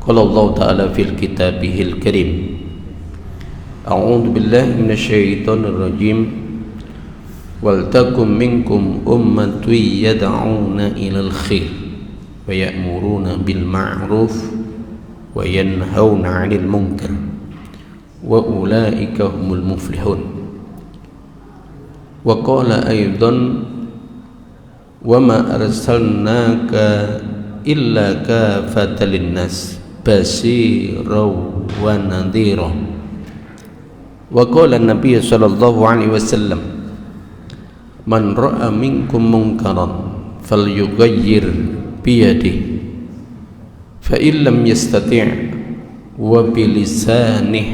قال الله تعالى في كتابه الكريم أعوذ بالله من الشيطان الرجيم ولتكن منكم أمة يدعون إلى الخير ويأمرون بالمعروف وينهون عن المنكر وأولئك هم المفلحون وقال أيضا وما أرسلناك إلا كافة للناس بشيرا ونذيرا وقال النبي صلى الله عليه وسلم من رأى منكم منكرا فليغير بيده فإن لم يستطع وبلسانه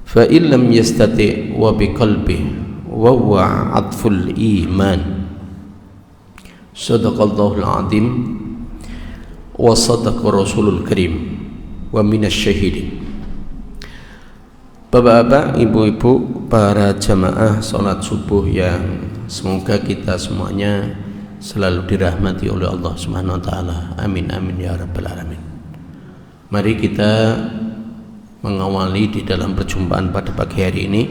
فإن لم يستطع وبقلبه وهو عطف الإيمان صدق الله العظيم وصدق Rasulul Karim wa minasyahidin. Bapak-bapak, ibu-ibu, para jamaah salat subuh yang semoga kita semuanya selalu dirahmati oleh Allah Subhanahu wa taala. Amin amin ya rabbal alamin. Mari kita mengawali di dalam perjumpaan pada pagi hari ini.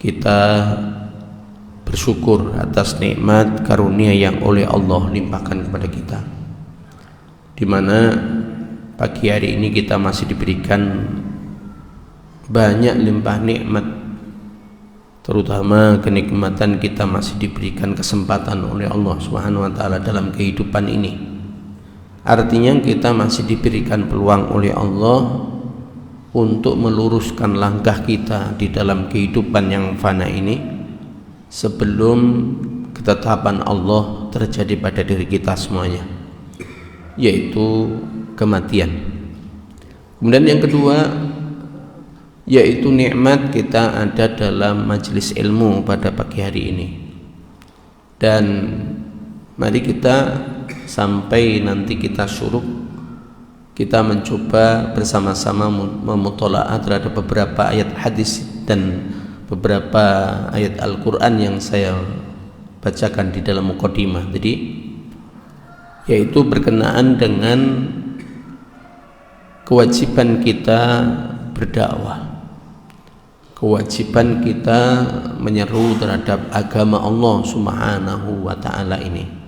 Kita bersyukur atas nikmat karunia yang oleh Allah limpahkan kepada kita, di mana pagi hari ini kita masih diberikan banyak limpah nikmat, terutama kenikmatan kita masih diberikan kesempatan oleh Allah Subhanahu wa taala dalam kehidupan ini. Artinya kita masih diberikan peluang oleh Allah untuk meluruskan langkah kita di dalam kehidupan yang fana ini sebelum ketetapan Allah terjadi pada diri kita semuanya, yaitu kematian. Kemudian yang kedua, yaitu nikmat kita ada dalam majelis ilmu pada pagi hari ini. Dan mari kita sampai nanti kita syuruk, kita mencoba bersama-sama memutola'ah terhadap beberapa ayat hadis dan beberapa ayat Al-Quran yang saya bacakan di dalam muqaddimah tadi, yaitu berkenaan dengan kewajiban kita berdakwah, kewajiban kita menyeru terhadap agama Allah Subhanahu wa ta'ala ini.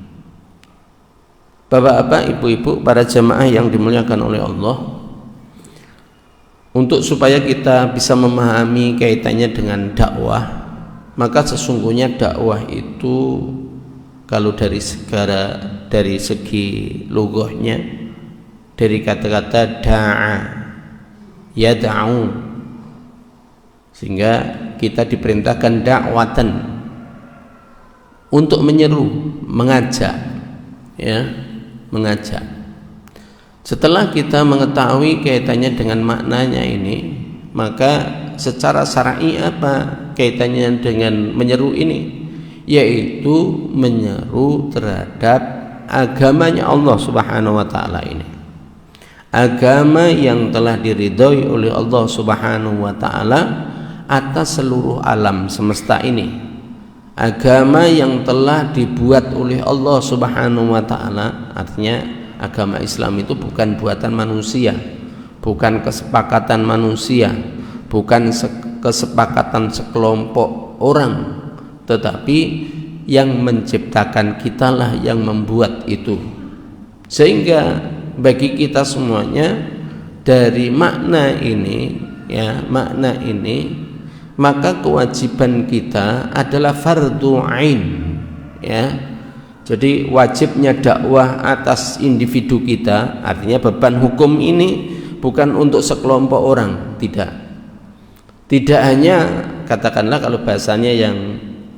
Bapak-bapak, ibu-ibu, para jamaah yang dimuliakan oleh Allah, untuk supaya kita bisa memahami kaitannya dengan dakwah, maka sesungguhnya dakwah itu kalau dari segi lughahnya, dari kata-kata da'a yad'u, sehingga kita diperintahkan dakwatan, untuk menyeru, mengajak, ya, mengajak. Setelah kita mengetahui kaitannya dengan maknanya ini, maka secara syar'i apa kaitannya dengan menyeru ini? Yaitu menyeru terhadap agamanya Allah Subhanahu wa ta'ala ini, agama yang telah diridhoi oleh Allah Subhanahu wa ta'ala atas seluruh alam semesta ini, agama yang telah dibuat oleh Allah Subhanahu wa ta'ala. Artinya agama Islam itu bukan buatan manusia, bukan kesepakatan manusia, bukan kesepakatan sekelompok orang, tetapi yang menciptakan kitalah yang membuat itu. Sehingga bagi kita semuanya dari makna ini, ya, makna ini, maka kewajiban kita adalah fardhu ain, ya. Jadi wajibnya dakwah atas individu kita, artinya beban hukum ini bukan untuk sekelompok orang, tidak hanya katakanlah kalau bahasanya yang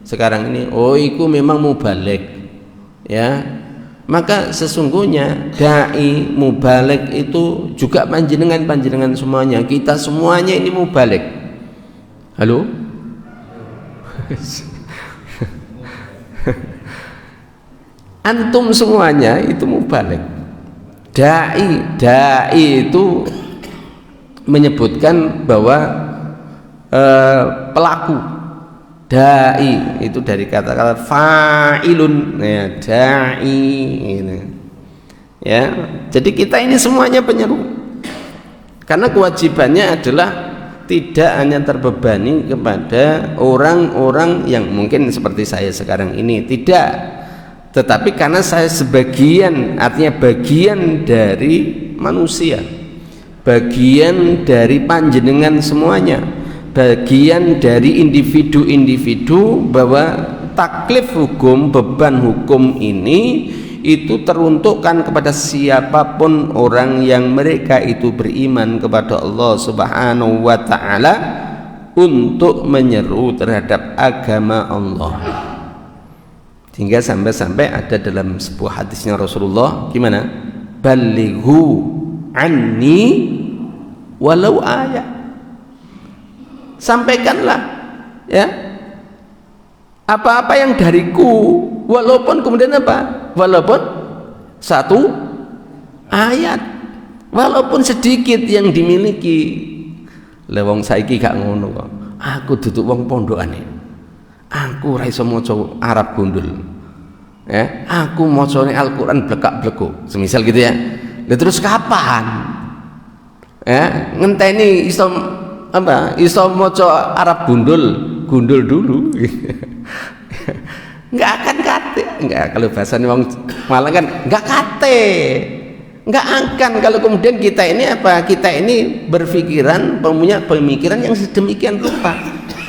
sekarang ini, oh itu memang mubaligh, ya, maka sesungguhnya dai mubaligh itu juga panjenengan semuanya, kita semuanya ini mubaligh. Halo? Antum semuanya itu mubaligh. Dai itu menyebutkan bahwa pelaku. Dai itu dari kata-kata fa'ilun, ya, dai ini. Ya, jadi kita ini semuanya penyeru. Karena kewajibannya adalah tidak hanya terbebani kepada orang-orang yang mungkin seperti saya sekarang ini, tidak, tetapi karena saya sebagian, artinya bagian dari manusia, bagian dari panjenengan semuanya, bagian dari individu-individu, bahwa taklif hukum, beban hukum ini itu teruntukkan kepada siapapun orang yang mereka itu beriman kepada Allah Subhanahu wa ta'ala untuk menyeru terhadap agama Allah. Hingga sampai-sampai ada dalam sebuah hadisnya Rasulullah, gimana? Balighu anni walau ayat. Sampaikanlah ya apa-apa yang dariku, walaupun kemudian apa? Walaupun satu ayat, walaupun sedikit yang dimiliki. Lewong saiki gak ngono kok. Aku duduk wong pondokane, aku ora iso maca Arab gundul, ya, aku macane Al-Qur'an blekak-blekuk, semisal gitu ya. Lah terus kapan? Ya, ngenteni iso apa? Iso maca Arab gundul dulu. Nggak akan kate, nggak, kalau bahasanya wong malah kan nggak kate, nggak akan kalau kemudian kita ini apa? Kita ini berpikiran, punya pemikiran yang sedemikian rupa.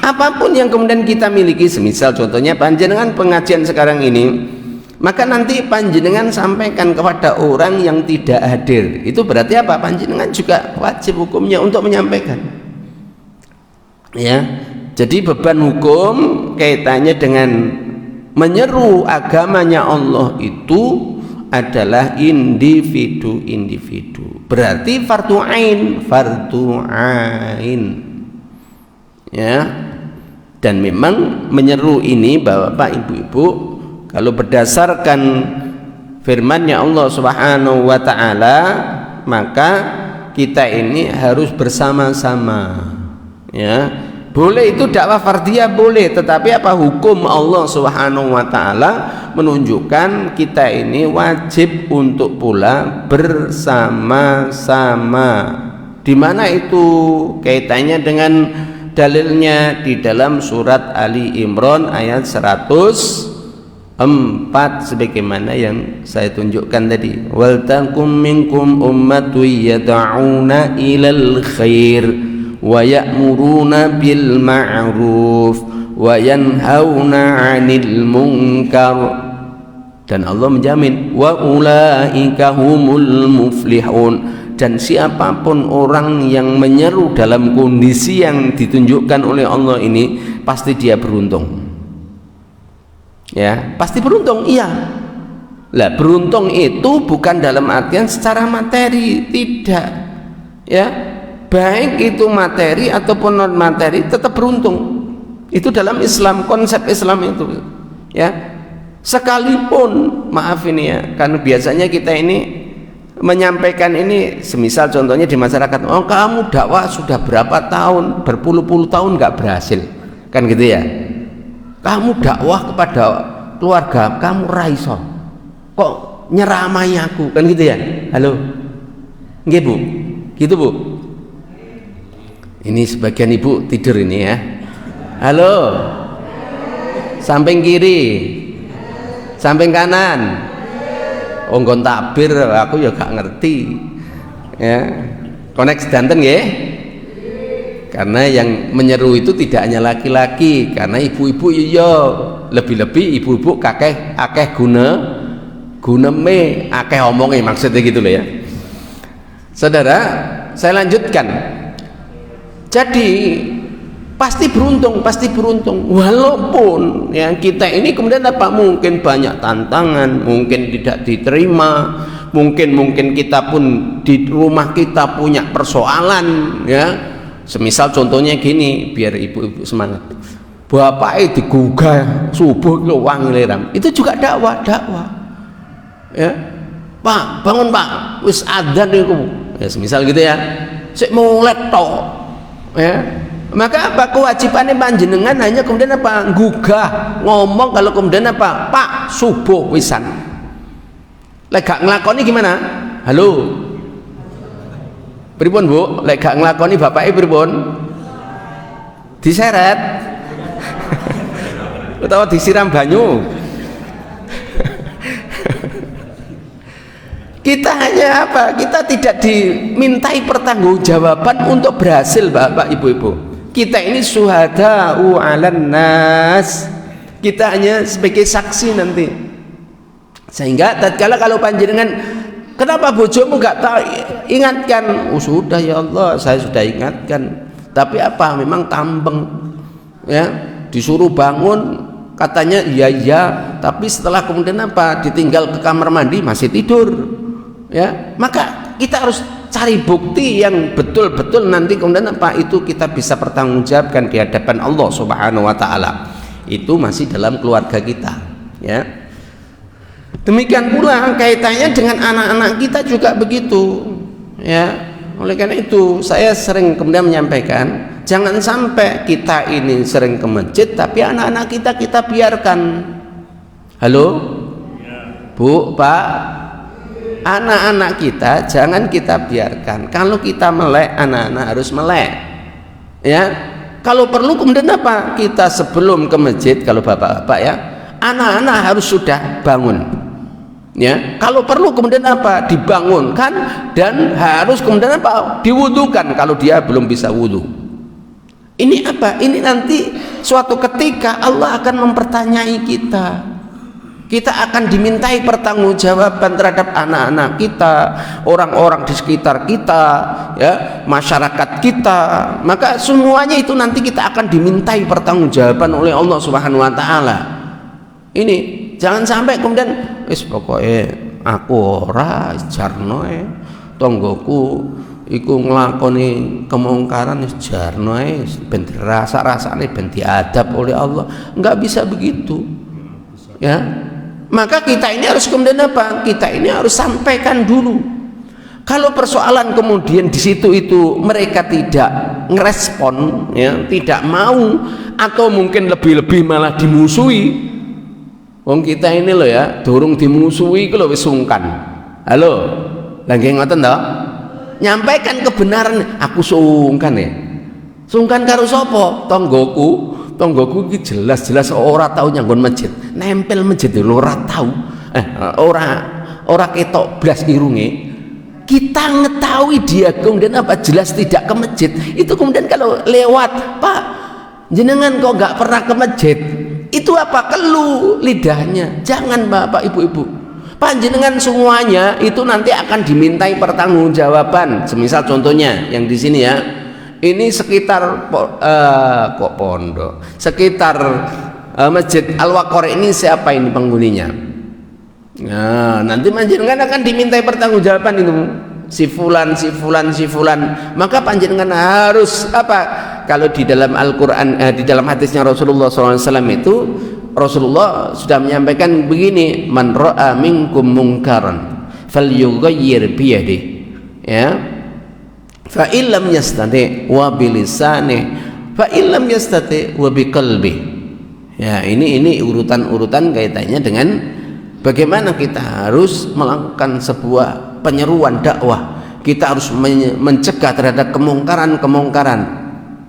Apapun yang kemudian kita miliki, semisal contohnya panjenengan pengajian sekarang ini, maka nanti panjenengan sampaikan kepada orang yang tidak hadir. Itu berarti apa? Panjenengan juga wajib hukumnya untuk menyampaikan. Ya, jadi beban hukum kaitannya dengan menyeru agamanya Allah itu adalah individu-individu. Berarti fardu ain, ya. Dan memang menyeru ini Bapak Ibu-ibu, kalau berdasarkan firman-Nya Allah Subhanahu wa taala, maka kita ini harus bersama-sama. Ya. Boleh itu dakwah fardiyah boleh, tetapi apa hukum Allah Subhanahu wa taala menunjukkan kita ini wajib untuk pula bersama-sama. Di mana itu kaitannya dengan dalilnya di dalam surat Ali Imran ayat 104 sebagaimana yang saya tunjukkan tadi. Wal takum minkum ummatun yad'una ilal khair wa ya'muruna bil ma'ruf wa yanhauna 'anil munkar, dan Allah menjamin wa ulaika humul muflihun, dan siapapun orang yang menyeru dalam kondisi yang ditunjukkan oleh Allah ini pasti dia beruntung. Ya, pasti beruntung, iya. Lah beruntung itu bukan dalam artian secara materi, tidak. Ya, baik itu materi ataupun non materi tetap beruntung. Itu dalam Islam, konsep Islam itu ya. Sekalipun maaf ini ya, karena biasanya kita ini menyampaikan ini, semisal contohnya di masyarakat, oh kamu dakwah sudah berapa tahun, berpuluh-puluh tahun nggak berhasil, kan gitu ya. Kamu dakwah kepada keluarga kamu raiso, kok nyeramai aku, kan gitu ya. Halo, nggih Bu, gitu Bu. Ini sebagian ibu tidur ini ya. Halo, samping kiri, samping kanan. Onggon takbir aku ya gak ngerti. Ya, koneksi danten ya. Karena yang menyeru itu tidak hanya laki-laki, karena ibu-ibu ya lebih-lebih ibu-ibu akeh guneme akeh omongnya, maksudnya gitu loh ya. Saudara, saya lanjutkan. Jadi pasti beruntung walaupun ya kita ini kemudian apa, mungkin banyak tantangan, mungkin tidak diterima, mungkin kita pun di rumah kita punya persoalan ya. Semisal contohnya gini, biar ibu-ibu semangat, bapaknya digugah subuh ke wangi leram, itu juga dakwah ya. Pak bangun Pak, wis adzan niku ya, semisal gitu ya, sik mulai tok ya, maka apa kewajibannya panjenengan hanya kemudian apa gugah ngomong, kalau kemudian apa Pak subuh wisan, Lek gak nglakoni gimana? Halo. Pripun Bu? Lek gak nglakoni bapake pripun? Diseret. Utawa disiram banyu. Kita hanya apa? Kita tidak dimintai pertanggungjawaban untuk berhasil, Bapak Ibu-ibu. Kita ini syuhada'u 'alan nas. Kita hanya sebagai saksi nanti. Sehingga tatkala kalau panjenengan, kenapa bojomu gak tahu ingatkan? Oh sudah ya Allah, saya sudah ingatkan. Tapi apa? Memang tambeng. Ya, disuruh bangun katanya iya, tapi setelah kemudian apa? Ditinggal ke kamar mandi masih tidur. Ya, maka kita harus cari bukti yang betul-betul nanti kemudian apa itu kita bisa pertanggungjawabkan di hadapan Allah Subhanahu wa taala. Itu masih dalam keluarga kita, ya. Demikian pula kaitannya dengan anak-anak kita juga begitu, ya. Oleh karena itu saya sering kemudian menyampaikan, jangan sampai kita ini sering ke masjid tapi anak-anak kita biarkan. Halo? Bu, Pak, anak-anak kita jangan kita biarkan. Kalau kita melek, anak-anak harus melek, ya. Kalau perlu kemudian apa? Kita sebelum ke masjid, kalau bapak-bapak ya, anak-anak harus sudah bangun, ya. Kalau perlu kemudian apa? Dibangunkan dan harus kemudian apa? Diwudukan kalau dia belum bisa wudu. Ini apa? Ini nanti suatu ketika Allah akan mempertanyai kita. Kita akan dimintai pertanggungjawaban terhadap anak-anak kita, orang-orang di sekitar kita, ya, masyarakat kita. Maka semuanya itu nanti kita akan dimintai pertanggungjawaban oleh Allah Subhanahu wa taala. Ini jangan sampai kemudian wis pokoke aku ora jarno tonggoku iku nglakoni kemungkaran wis jarno ben dirasa-rasane ben diadab oleh Allah. Enggak bisa begitu. Ya. Maka kita ini harus kemudian apa? Kita ini harus sampaikan dulu. Kalau persoalan kemudian di situ itu mereka tidak ngerespon, ya, tidak mau, atau mungkin lebih-lebih malah dimusuhi. Wong kita ini loh ya, durung dimusuhi ku lho wis sungkan. Halo, lagi ngoten toh? Nyampaikan kebenaran, aku sungkan ya. Sungkan karo sapa? Tonggoku iki jelas-jelas ora tahu nyanggon masjid, nempel masjid lho ora tahu, ora ketok blas irunge. Kita ngetahui dia kemudian apa jelas tidak ke masjid, itu kemudian kalau lewat, Pak jenengan kok nggak pernah ke masjid, itu apa keluh lidahnya. Jangan Bapak Ibu-ibu, panjenengan semuanya itu nanti akan dimintai pertanggungjawaban. Semisal contohnya yang di sini ya, ini sekitar kok pondok, sekitar Masjid Al-Waqar ini siapa ini penghuninya? Nah, nanti panjenengan akan dimintai pertanggungjawaban itu si fulan. Maka panjenengan harus apa? Kalau di dalam Al-Qur'an, di dalam hadisnya Rasulullah SAW itu Rasulullah sudah menyampaikan begini, man ra'a minkum munkaran falyughayyir biyadihi, ya. Fa illam yastati wa bilisani fa illam yastati wa biqalbi. Ya, ini urutan-urutan kaitannya dengan bagaimana kita harus melakukan sebuah penyeruan dakwah. Kita harus mencegah terhadap kemungkaran-kemungkaran.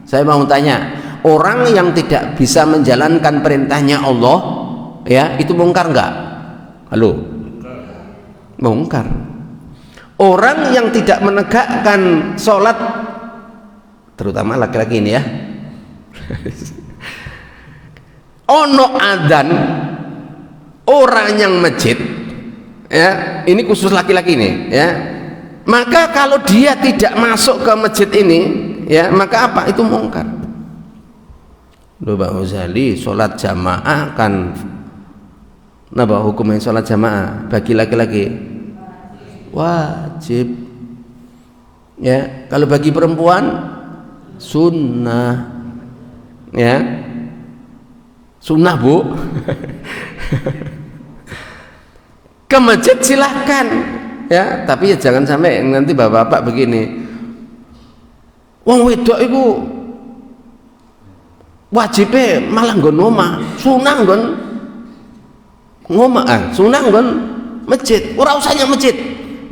Saya mau tanya, orang yang tidak bisa menjalankan perintahnya Allah, ya, itu mungkar enggak? Halo? Mungkar. Orang yang tidak menegakkan sholat, terutama laki-laki ini ya, ono adzan orang yang masjid, ya, ini khusus laki-laki ini, ya. Maka kalau dia tidak masuk ke masjid ini, ya, maka apa? Itu mungkar. Loh Pak Uzali, sholat jamaah kan, napa hukumnya sholat jamaah bagi laki-laki? Wajib, ya. Kalau bagi perempuan sunnah, ya, sunnah Bu. Ke masjid silahkan, ya, tapi ya jangan sampai nanti bapak-bapak begini, wong wedok itu wajibnya malah nggon omah, sunah nggon ngomah, sunah nggon masjid, ora usahnya masjid.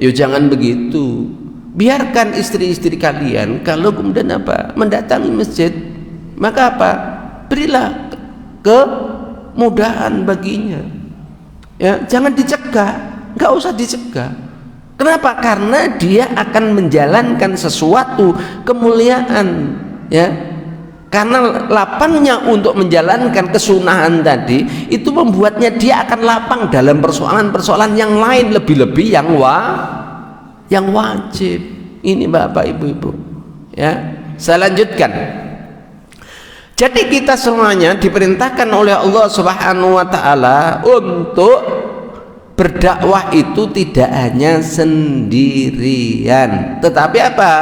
Ya jangan begitu. Biarkan istri-istri kalian kalau kemudian apa? Mendatangi masjid, maka apa? Berilah kemudahan baginya. Ya, jangan dicegah, enggak usah dicegah. Kenapa? Karena dia akan menjalankan sesuatu kemuliaan, ya. Karena lapangnya untuk menjalankan kesunahan tadi itu membuatnya dia akan lapang dalam persoalan-persoalan yang lain, lebih-lebih yang wajib. Ini Bapak Ibu-ibu, ya. Saya lanjutkan. Jadi kita semuanya diperintahkan oleh Allah Subhanahu wa taala untuk berdakwah itu tidak hanya sendirian, tetapi apa?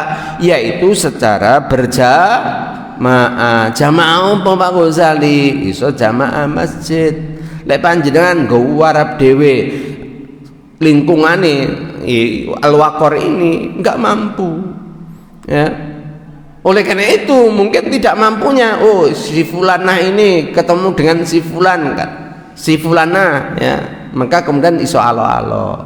Yaitu secara berjamaah. Jamaah apa Pak Ghazali? Iso jamaah masjid. Lek panjenengan nggo warap dhewe lingkungane Al-Waqor ini enggak mampu. Ya. Oleh karena itu mungkin tidak mampunya, oh si fulanah ini ketemu dengan si fulan kan, si fulanah, ya, maka kemudian iso alo-alo,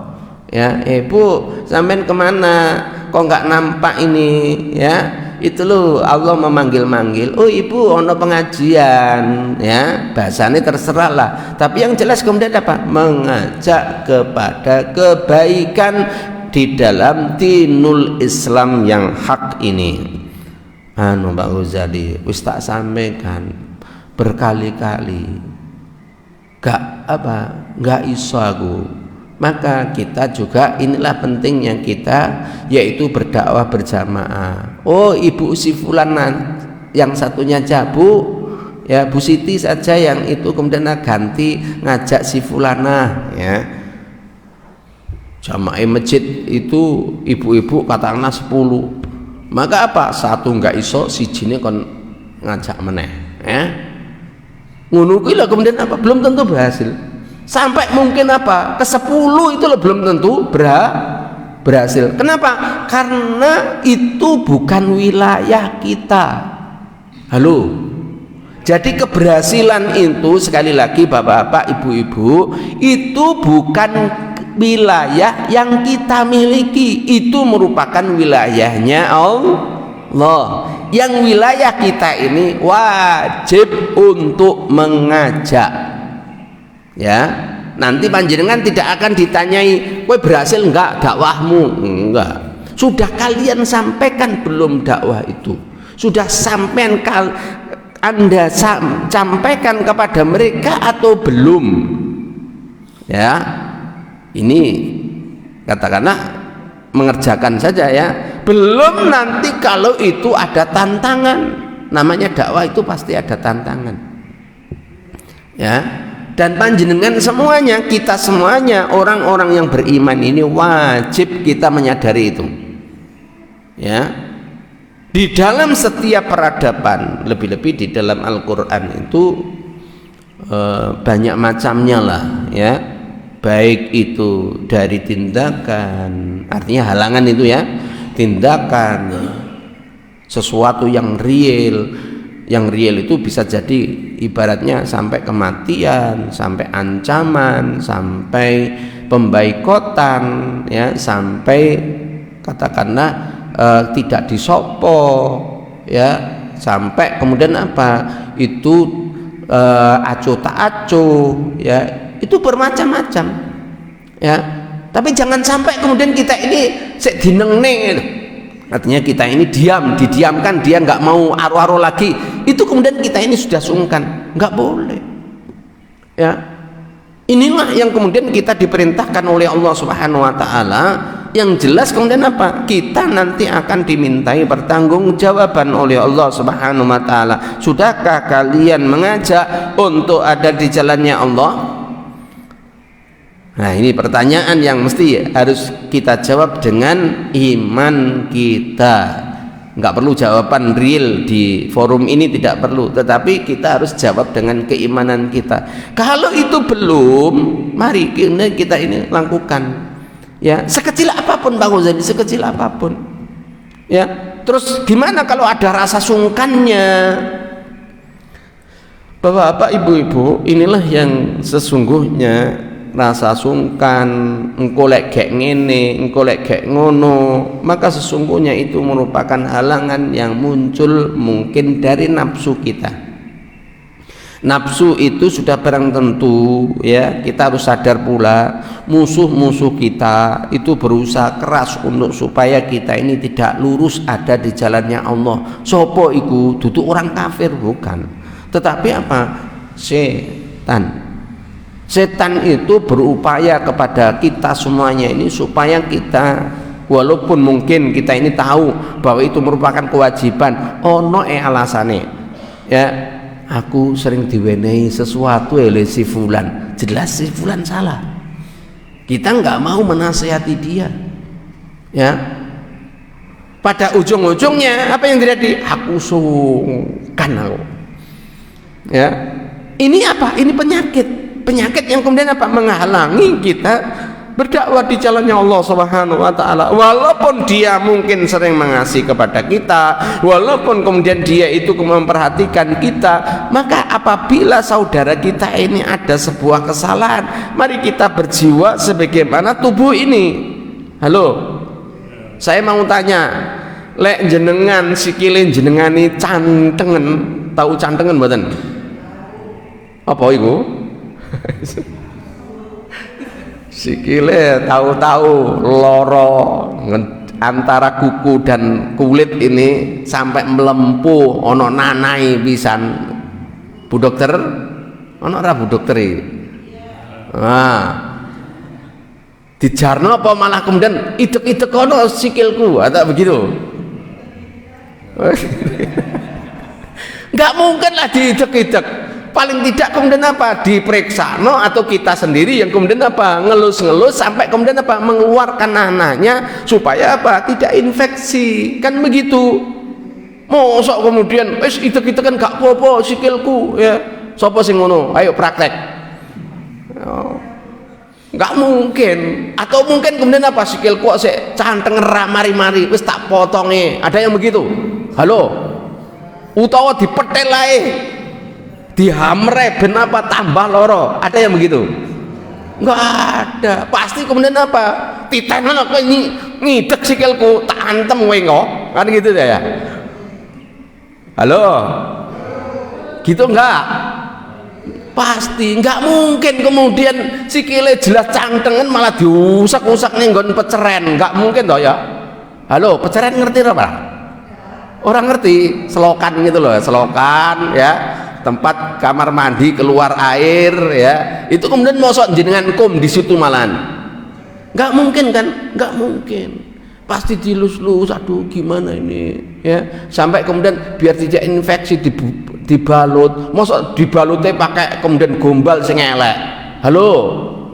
ya, Bu sampean kemana kok nggak nampak ini, ya, itu loh Allah memanggil-manggil, oh ibu ono pengajian, ya, bahasanya terserah lah, tapi yang jelas kemudian apa? Mengajak kepada kebaikan di dalam dinul Islam yang hak ini. Pak Ghazali wis tak sampaikan berkali-kali, gak iso aku. Maka kita juga inilah pentingnya kita, yaitu berdakwah berjamaah. Oh ibu si fulan yang satunya Bu, ya Bu Siti saja yang itu kemudian ganti ngajak si fulana, ya. Jamaah masjid itu ibu-ibu katakanlah 10. Maka apa? Satu enggak iso, sijine kon ngajak meneh, ya. Ngono kuwi lah kemudian apa? Belum tentu berhasil. Sampai mungkin apa? Ke-10 itu loh belum tentu berhasil. Kenapa? Karena itu bukan wilayah kita. Halo. Jadi keberhasilan itu sekali lagi Bapak-bapak, Ibu-ibu, itu bukan wilayah yang kita miliki, itu merupakan wilayahnya Allah. Yang wilayah kita ini wajib untuk mengajak, ya. Nanti panjenengan tidak akan ditanyai, kowe berhasil enggak dakwahmu? Enggak. Sudah kalian sampaikan belum dakwah itu? Sudah sampean Anda sampaikan kepada mereka atau belum? Ya. Ini katakanlah mengerjakan saja, ya. Belum nanti kalau itu ada tantangan. Namanya dakwah itu pasti ada tantangan, ya. Dan panjenengan semuanya, kita semuanya orang-orang yang beriman ini wajib kita menyadari itu, ya. Di dalam setiap peradaban, lebih-lebih di dalam Al-Quran itu banyak macamnya lah, ya. Baik itu dari tindakan, artinya halangan itu, ya, tindakan, sesuatu yang real itu bisa jadi ibaratnya sampai kematian, sampai ancaman, sampai pembaikotan, ya, sampai katakanlah tidak disopo, ya, sampai kemudian apa itu acuh tak acuh, ya. Itu bermacam-macam, ya. Tapi jangan sampai kemudian kita ini sek dineng-neng, artinya kita ini didiamkan, dia nggak mau aro-aro lagi, itu kemudian kita ini sudah sungkan, nggak boleh, ya. Inilah yang kemudian kita diperintahkan oleh Allah Subhanahu wa taala. Yang jelas kemudian apa? Kita nanti akan dimintai pertanggungjawaban oleh Allah Subhanahu wa taala. Sudahkah kalian mengajak untuk ada di jalannya Allah? Nah, ini pertanyaan yang mesti harus kita jawab dengan iman kita. Nggak perlu jawaban real di forum ini, tidak perlu, tetapi kita harus jawab dengan keimanan kita. Kalau itu belum, mari kita ini lakukan, ya, sekecil apapun Pak Ghazali, sekecil apapun, ya. Terus gimana kalau ada rasa sungkannya? Bapak-bapak, Ibu-ibu, inilah yang sesungguhnya rasa sungkan, engko lek gek ngene, engko lek gek ngono, maka sesungguhnya itu merupakan halangan yang muncul mungkin dari nafsu kita. Nafsu itu sudah barang tentu, ya, kita harus sadar pula musuh-musuh kita itu berusaha keras untuk supaya kita ini tidak lurus ada di jalannya Allah. Sopo iku duduk orang kafir bukan, tetapi apa? Setan itu berupaya kepada kita semuanya ini supaya kita, walaupun mungkin kita ini tahu bahwa itu merupakan kewajiban, ono alasane, ya, aku sering diwenehi sesuatu oleh si fulan, jelas si fulan salah, kita nggak mau menasihati dia, ya, pada ujung-ujungnya apa yang terjadi? Aku sungkan aku, ya, ini apa? Ini penyakit yang kemudian apa? Menghalangi kita berdakwah di jalannya Allah Subhanahu wa taala. Walaupun dia mungkin sering mengasihi kepada kita, walaupun kemudian dia itu memperhatikan kita, maka apabila saudara kita ini ada sebuah kesalahan, mari kita berjiwa sebagaimana tubuh ini. Halo, saya mau tanya, lek jenengan sikile jenengani cantengen, tahu cantengen mboten? Apa iku? Sikile tahu-tahu loro antara kuku dan kulit ini sampai melempuh, ono nanai pisan. Bu dokter, ono ora bu dokter iki? Dijarno apa malah kemudian idek-idek ono sikilku, atau begitu? Enggak mungkin lah diidek-idek. Paling tidak kemudian apa? Diperiksa atau kita sendiri yang kemudian apa? Ngelus-ngelus sampai kemudian apa? Mengeluarkan nanahnya supaya apa? Tidak infeksi, kan begitu. Mosok kemudian itu kan gak apa-apa sikilku, ya. Sopo sing ngono? Ayo praktek. Nggak mungkin. Atau mungkin kemudian apa? Sikilku kok sik canteng mari-mari wis tak potonge. Ada yang begitu? Halo. Utawa dipetel ae. Dihamre ben apa tambah loro, ada yang begitu? Enggak ada. Pasti kemudian apa? Titenan aku ngidek sikilku tak antem kowe kok, kan gitu ya. Halo, gitu enggak? Pasti enggak mungkin kemudian sikile jelas cantengan malah diusak-usak ning nggon peceren, enggak mungkin toh ya. Halo, peceren ngerti apa? Orang ngerti, selokan gitu loh, selokan ya. Tempat kamar mandi keluar air, ya, itu kemudian mosok jenengan kum di situ malahan, nggak mungkin kan? Nggak mungkin, pasti dilus-lus, aduh gimana ini, ya, sampai kemudian biar tidak infeksi dibalut, mosok dibalutnya pakai kemudian gombal sing elek. Halo,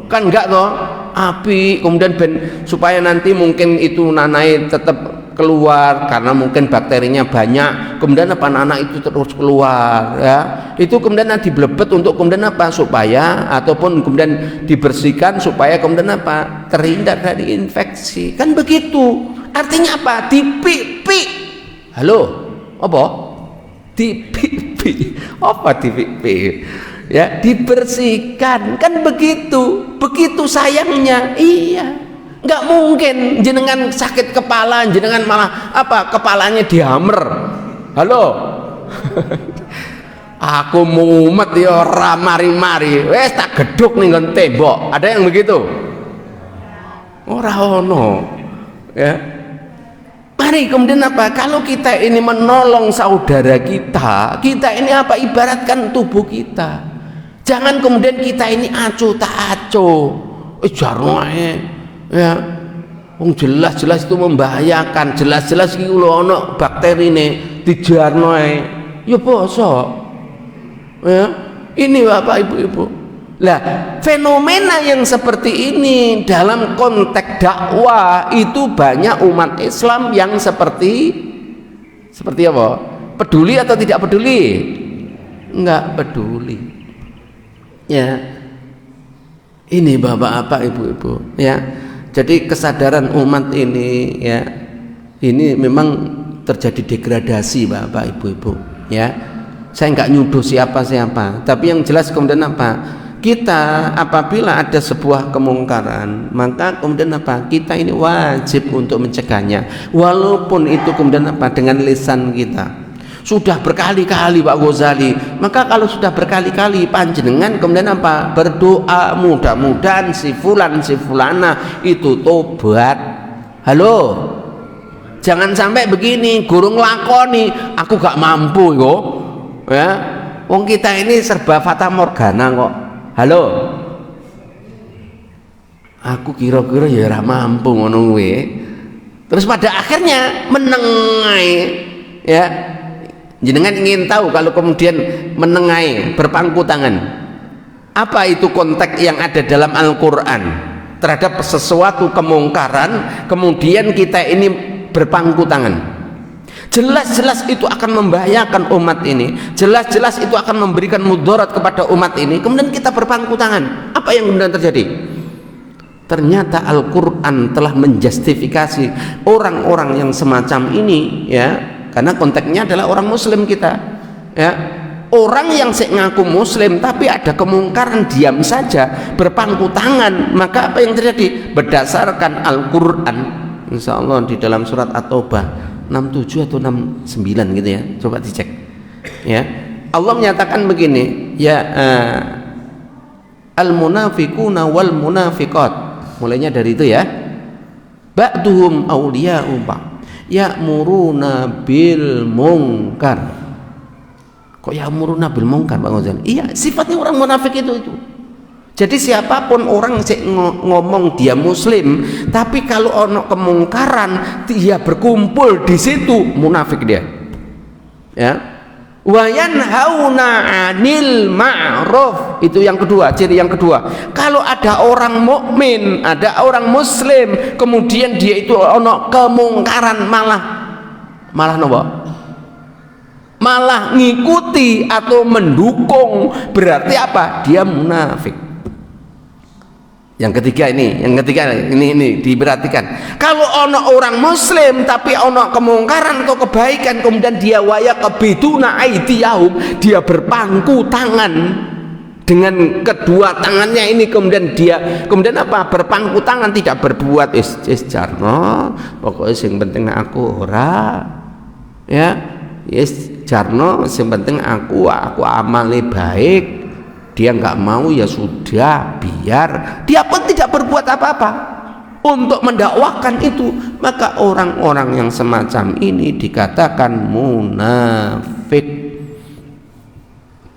kan enggak toh? Api kemudian supaya nanti mungkin itu nanai tetap keluar karena mungkin bakterinya banyak, kemudian apa nanah itu terus keluar, ya, itu kemudian nanti blebet untuk kemudian apa? Supaya ataupun kemudian dibersihkan supaya kemudian apa? Terhindar dari infeksi, kan begitu. Artinya apa? Dipipi. Halo, apa? Dipipi. Apa dipipi? Ya, dibersihkan, kan begitu. Begitu sayangnya, iya. Nggak mungkin jenengan sakit kepala, jenengan malah apa? Kepalanya dihammer. Halo. Aku mumet ya ora mari-mari, wes tak geduk ning nggon tembok. Ada yang begitu? Ora ono. Ya. Mari kemudian apa? Kalau kita ini menolong saudara kita, kita ini apa? Ibaratkan tubuh kita. Jangan kemudian kita ini acuh tak acuh. Jarno ae. Ya, jelas-jelas itu membahayakan, jelas-jelas iki lho ana bakterine dijarno ae. Ya poso. Ya, ini Bapak Ibu-ibu. Lah, fenomena yang seperti ini dalam konteks dakwah itu banyak umat Islam yang seperti apa? Peduli atau tidak peduli? Enggak peduli. Ya. Ini Bapak Ibu-ibu, ya. Jadi kesadaran umat ini, ya, ini memang terjadi degradasi Bapak Ibu-ibu, ya. Saya nggak nyuduh siapa-siapa, tapi yang jelas kemudian apa? kita apabila ada sebuah kemungkaran, maka kemudian apa? Kita ini wajib untuk mencegahnya, walaupun itu kemudian apa? Dengan lisan kita. Sudah berkali-kali Pak Ghazali, maka kalau sudah berkali-kali panjenengan kemudian apa? Berdoa mudah-mudahan si fulan si fulana itu tobat. Halo, jangan sampai begini, gurung lakoni, aku gak mampu yo, ya. Wong kita ini serba fata morgana kok. Halo, aku kira-kira ya ora mampu ngono kuwi. Terus pada akhirnya menengai, ya. Jenengan ingin tahu kalau kemudian menengai, berpangku tangan, apa itu konteks yang ada dalam Al-Quran terhadap sesuatu kemungkaran, kemudian kita ini berpangku tangan. Jelas-jelas itu akan membahayakan umat ini, jelas-jelas itu akan memberikan mudarat kepada umat ini, kemudian kita berpangku tangan. Apa yang kemudian terjadi? Ternyata Al-Quran telah menjustifikasi orang-orang yang semacam ini, ya. Karena konteksnya adalah orang muslim kita, ya. Orang yang ngaku muslim tapi ada kemungkaran diam saja, berpangku tangan, maka apa yang terjadi? Berdasarkan Al-Quran, insya Allah di dalam surat At-Taubah 67 atau 69 gitu ya, coba dicek, ya. Allah menyatakan begini, ya, al-munafiquna wal munafiqat, mulainya dari itu ya, ba'duhum awliya'u ba'd ya'muruna bil munkar. Kok ya'muruna bil munkar Bang Ghazali? Iya, sifatnya orang munafik itu. Jadi siapapun orang ngomong dia muslim, tapi kalau ono kemungkaran dia berkumpul di situ, munafik dia. Ya. Wa yanhauna 'anil ma'ruf, itu yang kedua, ciri yang kedua. Kalau ada orang mukmin, ada orang muslim, kemudian dia itu ono kemungkaran malah nopo? Malah ngikuti atau mendukung, berarti apa? Dia munafik. Yang ketiga ini diperhatikan. Kalau ono orang muslim tapi ono kemungkaran atau kebaikan, kemudian dia waya kebiduna aidiyahum, dia berpangku tangan dengan kedua tangannya ini, kemudian apa? Berpangku tangan, tidak berbuat is jarno, pokoknya yang penting aku ora, ya, yes jarno, yang penting aku amale baik. Dia nggak mau, ya sudah, biar dia pun tidak berbuat apa-apa untuk mendakwakan itu. Maka orang-orang yang semacam ini dikatakan munafik,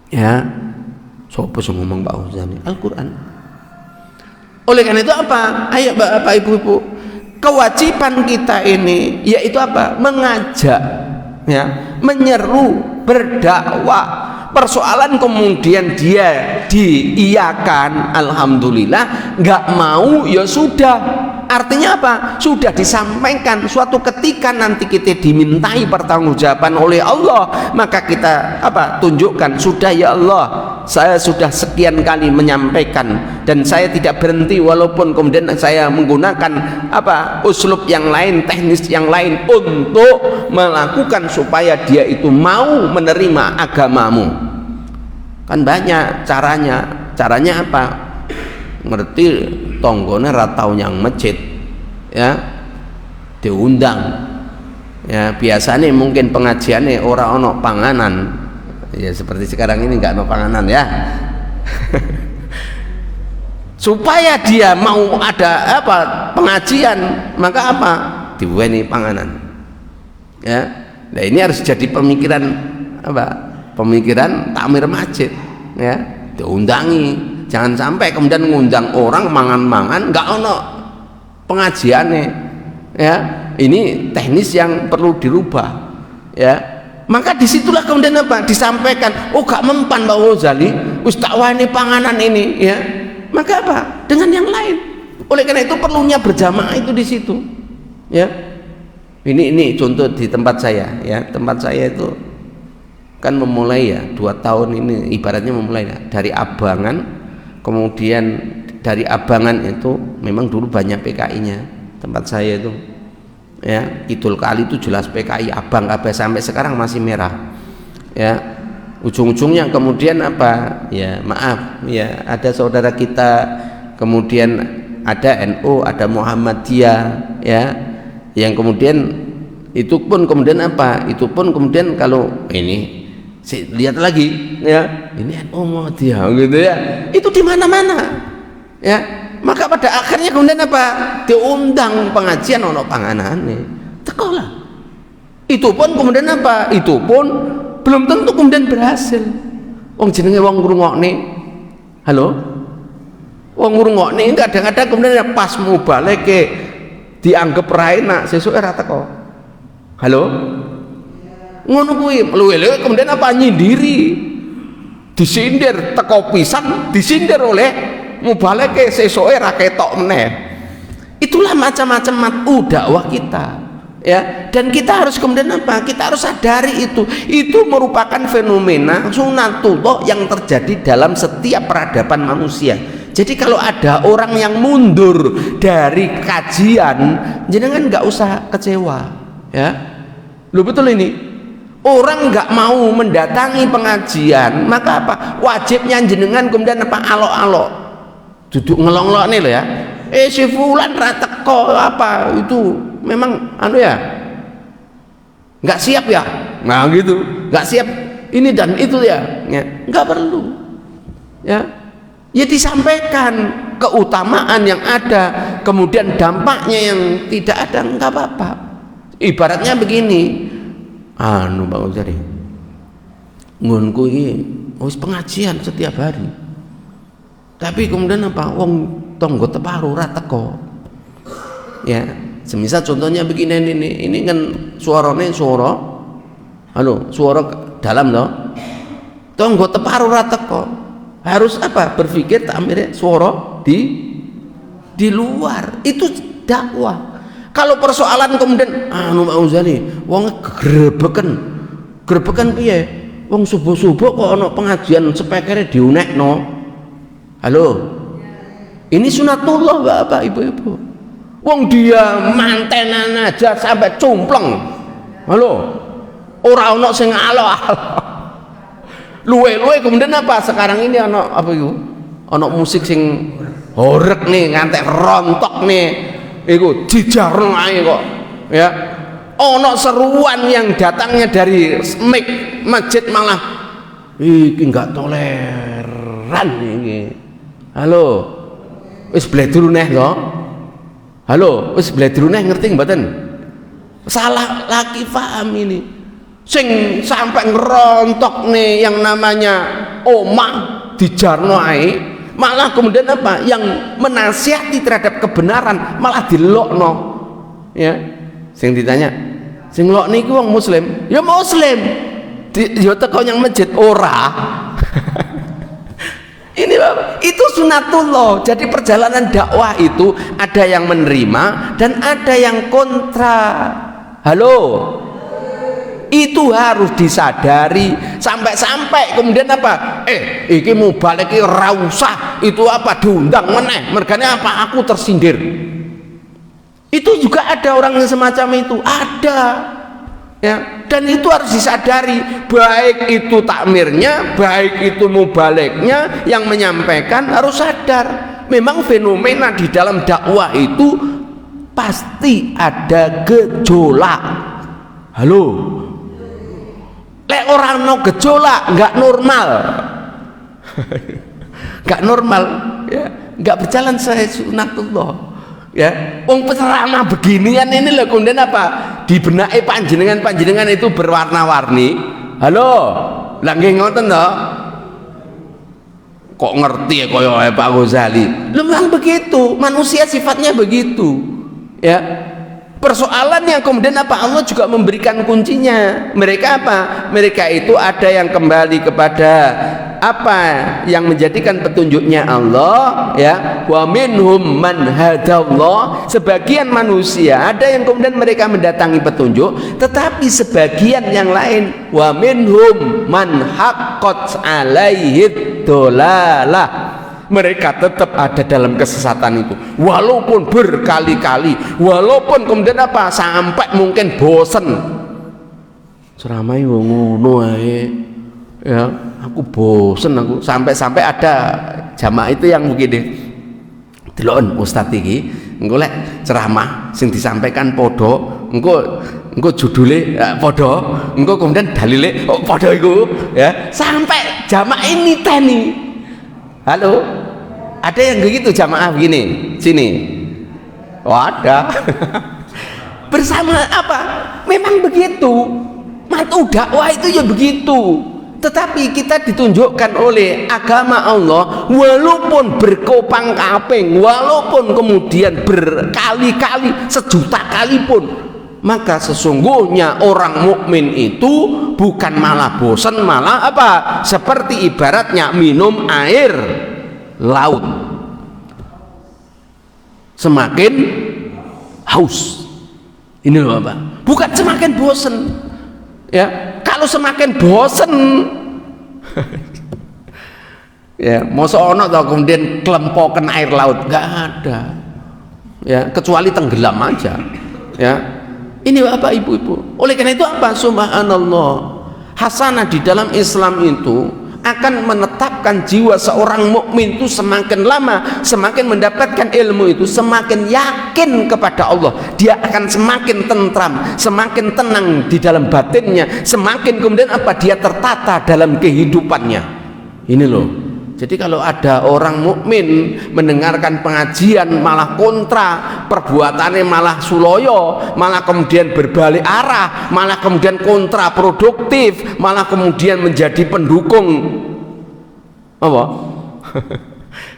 ya. Sopo sing ngomong Pak Ghazali? Al-Quran. Oleh karena itu apa? Ayo Bapak Ibu-ibu, kewajiban kita ini yaitu apa? Mengajak, ya, menyeru, berdakwah. Persoalan kemudian dia diiyakan, alhamdulillah, nggak mau, ya sudah. Artinya apa? Sudah disampaikan. Suatu ketika nanti kita dimintai pertanggungjawaban oleh Allah, maka kita apa? Tunjukkan, sudah ya Allah, saya sudah sekian kali menyampaikan dan saya tidak berhenti walaupun kemudian saya menggunakan apa? Uslub yang lain, teknis yang lain untuk melakukan supaya dia itu mau menerima agamamu. Kan banyak caranya apa? Ngerti tonggone ratau yang masjid, ya, diundang, ya. Biasanya mungkin pengajiannya orang ono panganan, ya, seperti sekarang ini nggak ono panganan, ya. Supaya dia mau ada apa pengajian, maka apa? Diweni panganan, ya. Nah ini harus jadi pemikiran apa? Pemikiran takmir masjid, ya. Diundangi. Jangan sampai kemudian ngundang orang mangan-mangan nggak ono pengajiannya, ya. Ini teknis yang perlu dirubah, ya. Maka disitulah kemudian apa? Disampaikan, oh gak mempan Pak Ghazali, ustawah ini panganan ini, ya. Maka apa? Dengan yang lain. Oleh karena itu perlunya berjamaah itu di situ, ya. Ini contoh di tempat saya, ya. Tempat saya itu kan memulai, ya, 2 tahun ini ibaratnya memulai, ya, dari Abangan. Kemudian dari Abangan itu memang dulu banyak PKI-nya tempat saya itu, ya. Kidul Kali itu jelas PKI, Abang kabeh sampai sekarang masih merah, ya. ujung-ujungnya kemudian apa? Ya maaf ya, ada saudara kita kemudian ada NU, ada Muhammadiyah ya, yang kemudian itu pun kemudian apa? Itu pun kemudian kalau ini lihat lagi ya, ini NU Muhammadiyah gitu ya, itu di mana-mana ya. Maka pada akhirnya kemudian apa? Diundang pengajian ono panganane, tekolah. Itu pun kemudian apa? Itu pun belum tentu kemudian berhasil. Wong jenenge wong ngrungokne. Halo? Wong ngrungokne kadang-kadang kemudian pas mau balik ke dianggap ra enak, sesuk ora teko. Halo? Ngono kuwi, luwe-luwe kemudian apa nyindiri. Disindir teko pisan, disindir oleh mau balik ke sesuk ora ketok meneh. Itulah macam-macam matu dakwah kita. Ya, dan kita harus kemudian apa? Kita harus sadari itu merupakan fenomena sunatullah yang terjadi dalam setiap peradaban manusia. Jadi kalau ada orang yang mundur dari kajian, jenengan nggak usah kecewa, ya. Lu betul ini. Orang nggak mau mendatangi pengajian, maka apa? Wajibnya jenengan kemudian apa? Alok-alok, duduk ngelong-ngelong nih lo ya. Si fulan rata kok apa itu? Memang anu ya nggak siap ya, nah gitu, nggak siap ini dan itu ya, nggak perlu ya, ya disampaikan keutamaan yang ada, kemudian dampaknya yang tidak ada, nggak apa-apa. Ibaratnya begini, anu Pak Uzari, ngunku ini harus pengajian setiap hari, tapi kemudian apa, wong tonggo teparu rata kok ya. Semisal contohnya begini, ini kan suaranya suara halo, suara dalam loh, tonggo teparu rata kok, harus apa? Berpikir tamirnya suara di luar, itu dakwah. Kalau persoalan kemudian anu Pak Uzani wong grebekan piye, wong subuh-subuh kok ana pengajian spekere diunekno. Halo, ini sunatullah Bapak Ibu-ibu. Wong dia mantenan aja sampai cumpleng. Halo, ora ono sing alo-alo. Luwe-luwe kemudian apa? Sekarang ini ono apa itu? Ono musik sing horeg nih, ngantek rontok nih. Iku dijarno ae kok. Ya. Ono seruan yang datangnya dari mic masjid malah iki enggak toleran iki. Halo. Wis bledru neh to. Halo, wis bledru neh ngerti mboten? Salah lagi paham ini. Sing sampai ngerontok nih yang namanya omah dijarno ae, malah kemudian apa? Yang menasihati terhadap kebenaran malah dilokno. Ya. Sing ditanya, sing lok niku wong muslim? Ya muslim. Ya teko yang masjid ora. Ini Bapak, itu sunatullah. Jadi perjalanan dakwah itu ada yang menerima dan ada yang kontra. Halo, itu harus disadari. Sampai kemudian apa? Iki mau balik ora usah. Itu apa? Diundang meneh. Mergane apa? Aku tersindir. Itu juga ada orang yang semacam itu. Ada. Ya, dan itu harus disadari, baik itu takmirnya, baik itu mubaliknya, yang menyampaikan harus sadar. Memang fenomena di dalam dakwah itu pasti ada gejolak. Halo, lek orang no gejolak nggak normal, nggak normal, ya, nggak berjalan sesuai sunatullah. Ya, wong penceramah beginian ini loh kemudian apa? Dibenaki panjenengan itu berwarna-warni. Halo, lah nggih ngoten to? Kok ngerti ya kaya Pak Ghazali? Memang begitu, manusia sifatnya begitu. Ya. Persoalan yang kemudian apa? Allah juga memberikan kuncinya. Mereka apa? Mereka itu ada yang kembali kepada apa yang menjadikan petunjuknya Allah, ya. Wa minhum man hadallah. Sebagian manusia ada yang kemudian mereka mendatangi petunjuk, tetapi sebagian yang lain wa minhum man haqqat alaihi dolalah. Mereka tetap ada dalam kesesatan itu walaupun berkali-kali, walaupun kemudian apa? Sampai mungkin bosen ceramah ngono ae. Ya, aku bosen aku sampai ada jamaah itu yang begini. Delon ustaz iki engko lek ceramah sing disampaikan podo, engko judule podo, engko kemudian dalile podo iku ya, sampai jamaah ini teni. Halo. Ada yang begitu jamaah begini, sini. Oh, ada. Bersama apa? Memang begitu. Matu dakwah itu ya begitu. Tetapi kita ditunjukkan oleh agama Allah, walaupun berkopang kaping, walaupun kemudian berkali-kali, sejuta kali pun, maka sesungguhnya orang mukmin itu bukan malah bosan, malah apa? Seperti ibaratnya minum air laut, semakin haus. Ini loh Bapak, bukan semakin bosan. Ya, kalau semakin bosen ya masa ono tau kemudian kelempokan air laut, nggak ada ya, kecuali tenggelam aja ya. Ini Bapak Ibu-ibu, oleh karena itu apa, subhanallah, hasanah di dalam Islam itu akan menetapkan jiwa seorang mukmin itu semakin lama, semakin mendapatkan ilmu itu, semakin yakin kepada Allah, dia akan semakin tentram, semakin tenang di dalam batinnya, semakin kemudian apa, dia tertata dalam kehidupannya. Ini loh. Jadi kalau ada orang mukmin mendengarkan pengajian malah kontra, perbuatannya malah suloyo, malah kemudian berbalik arah, malah kemudian kontraproduktif, malah kemudian menjadi pendukung apa?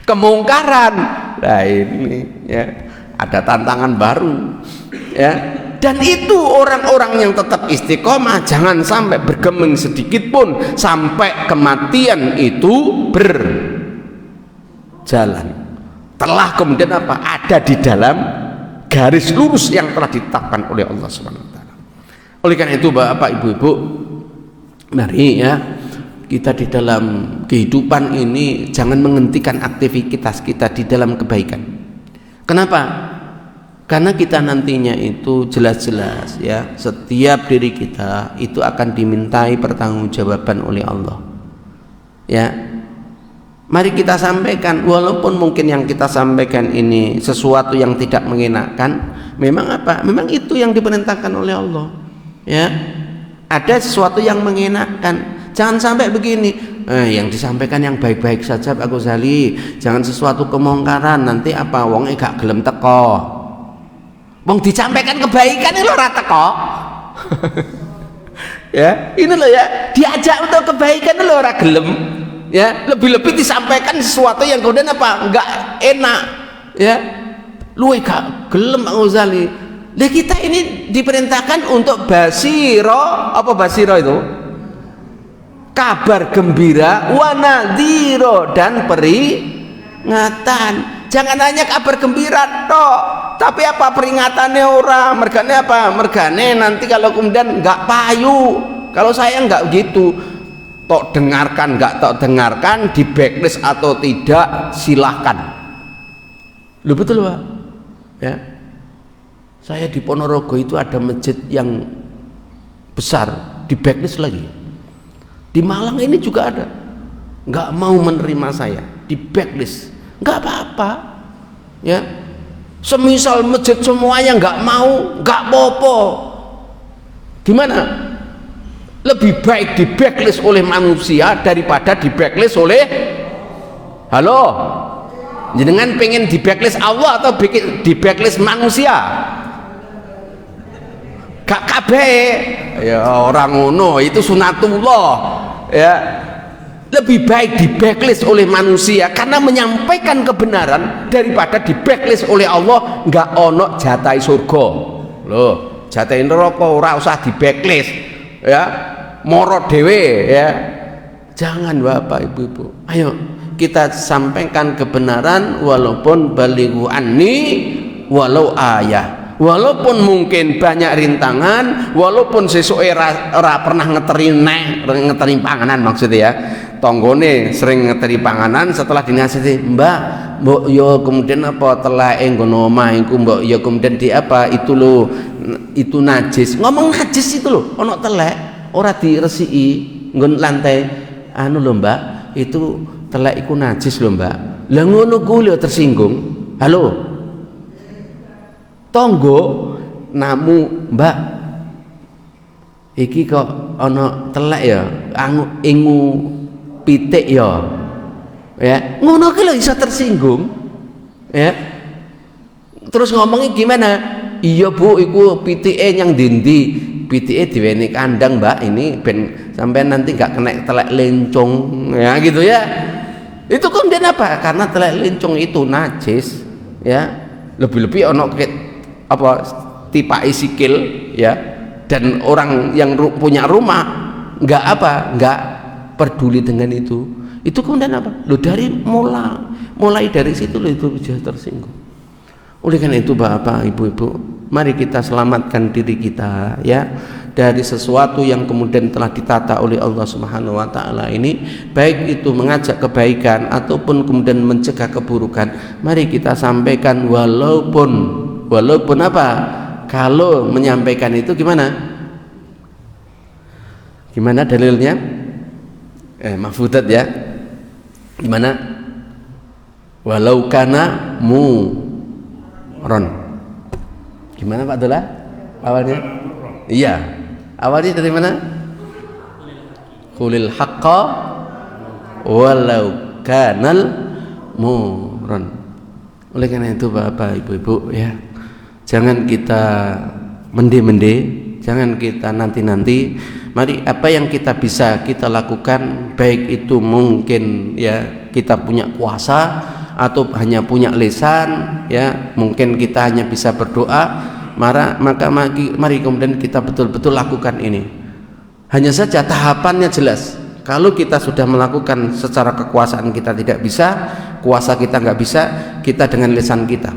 Kemungkaran. Nah ini ya, ada tantangan baru ya. Dan itu orang-orang yang tetap istiqomah, jangan sampai bergeming sedikit pun sampai kematian itu berjalan. Telah kemudian apa? Ada di dalam garis lurus yang telah ditetapkan oleh Allah Subhanahu wa taala. Oleh karena itu Bapak Ibu-ibu, mari ya kita di dalam kehidupan ini jangan menghentikan aktivitas kita di dalam kebaikan. Kenapa? Karena kita nantinya itu jelas-jelas ya, setiap diri kita itu akan dimintai pertanggungjawaban oleh Allah. Ya. Mari kita sampaikan, walaupun mungkin yang kita sampaikan ini sesuatu yang tidak mengenakan, memang apa? Memang itu yang diperintahkan oleh Allah. Ya. Ada sesuatu yang mengenakan. Jangan sampai begini, yang disampaikan yang baik-baik saja Pak Ghazali, jangan sesuatu kemungkaran, nanti apa wonge gak gelem teko. Wong disampaikan kebaikan ini loh rata kok. Ya, ini loh ya, diajak untuk kebaikan loh ora gelem. Ya, lebih-lebih disampaikan sesuatu yang kemudian apa? Enggak enak. Ya. Luwe gak gelem Pak Ghazali. Lah kita ini diperintahkan untuk basiro, apa basiro itu? Kabar gembira, wa nadhiro, dan peringatan. Jangan hanya kabar gembira toh, tapi apa peringatannya orang, mergane apa? Mergane nanti kalau kemudian nggak payu. Kalau saya nggak gitu, tok dengarkan nggak tok dengarkan, di backlist atau tidak silahkan. Lu betul Pak? Ya. Saya di Ponorogo itu ada masjid yang besar, di backlist lagi. Di Malang ini juga ada, nggak mau menerima saya, di backlist. Nggak apa-apa ya, semisal masjid semuanya nggak mau, nggak apa-apa. Gimana? Lebih baik di backlist oleh manusia daripada di backlist oleh, halo, jenengan pengen di backlist Allah atau di backlist manusia? Gak kabeh ya, orang ngono itu sunatullah ya. Lebih baik di backlist oleh manusia karena menyampaikan kebenaran daripada di backlist oleh Allah, nggak ono jatai surga loh, jatai neraka ora usah di backlist ya, moro dewe ya. Jangan Bapak Ibu-ibu, ayo kita sampaikan kebenaran walaupun balighu anni walau ayah, walaupun mungkin banyak rintangan, walaupun sesuk ora pernah ngeteri panganan, maksudnya ya, tonggone sering ngeteri panganan, setelah dinasihati mbak yo kemudian apa telah nggono omah iku mbok yo kemudian di apa itu lo, itu najis, ngomong najis itu lo ono telek ora diresiki nggon lantai, anu lho Mbak, itu telek iku najis lho Mbak. Lah ngono kuwi lho tersinggung. Halo. Tonggo namu Mbak. Iki kok ana telek ya, ingu pitik ya. Ya, ngono ki lho iso tersinggung. Ya. Terus ngomongnya gimana? Iya Bu, iku pitike nyang ndi? Pitike diweni kandang Mbak, ini ben sampai nanti nggak kena telek lencong ya gitu ya. Itu kemudian apa? Karena telek lencong itu najis ya. Lebih-lebih ono apa tipai sikil ya, dan orang yang punya rumah nggak peduli dengan itu kemudian apa? Lo dari mulai dari situ lo itu sudah tersinggung. Oleh karena itu Bapak Ibu-ibu, mari kita selamatkan diri kita ya dari sesuatu yang kemudian telah ditata oleh Allah Subhanahu wa taala ini, baik itu mengajak kebaikan ataupun kemudian mencegah keburukan. Mari kita sampaikan walaupun apa? Kalau menyampaikan itu gimana? Gimana dalilnya? Mahfudat ya. Gimana? Walau kana Ron. Gimana Pak Dola? Awalnya? Iya. Awalnya dari mana? Qulil haqqa walau kanal muron. Oleh karena itu Bapak Ibu-ibu ya, jangan kita mende-mende, jangan kita nanti-nanti. Mari apa yang kita bisa kita lakukan, baik itu mungkin ya kita punya kuasa atau hanya punya lisan ya, mungkin kita hanya bisa berdoa, maka mari kemudian kita betul-betul lakukan ini. Hanya saja tahapannya jelas. Kalau kita sudah melakukan secara kekuasaan kita tidak bisa, kuasa kita nggak bisa, kita dengan lisan kita.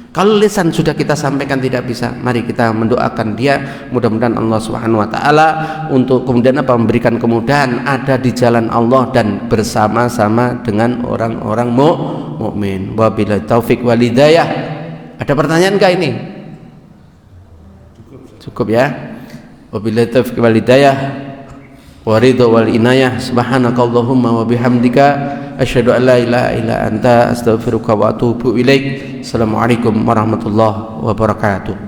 Kalau lisan sudah kita sampaikan tidak bisa, mari kita mendoakan dia, mudah-mudahan Allah Subhanahu wa taala untuk kemudian apa, memberikan kemudahan ada di jalan Allah dan bersama-sama dengan orang-orang mukmin. Wabillahi taufik wal hidayah. Ada pertanyaan enggak ini? Cukup ya. Wabillahi taufik wal hidayah wa ridha wal inayah. Subhanakallahumma wa bihamdika asyhadu an la ilaha illa anta astaghfiruka wa atubu ilaik. Assalamualaikum warahmatullahi wabarakatuh.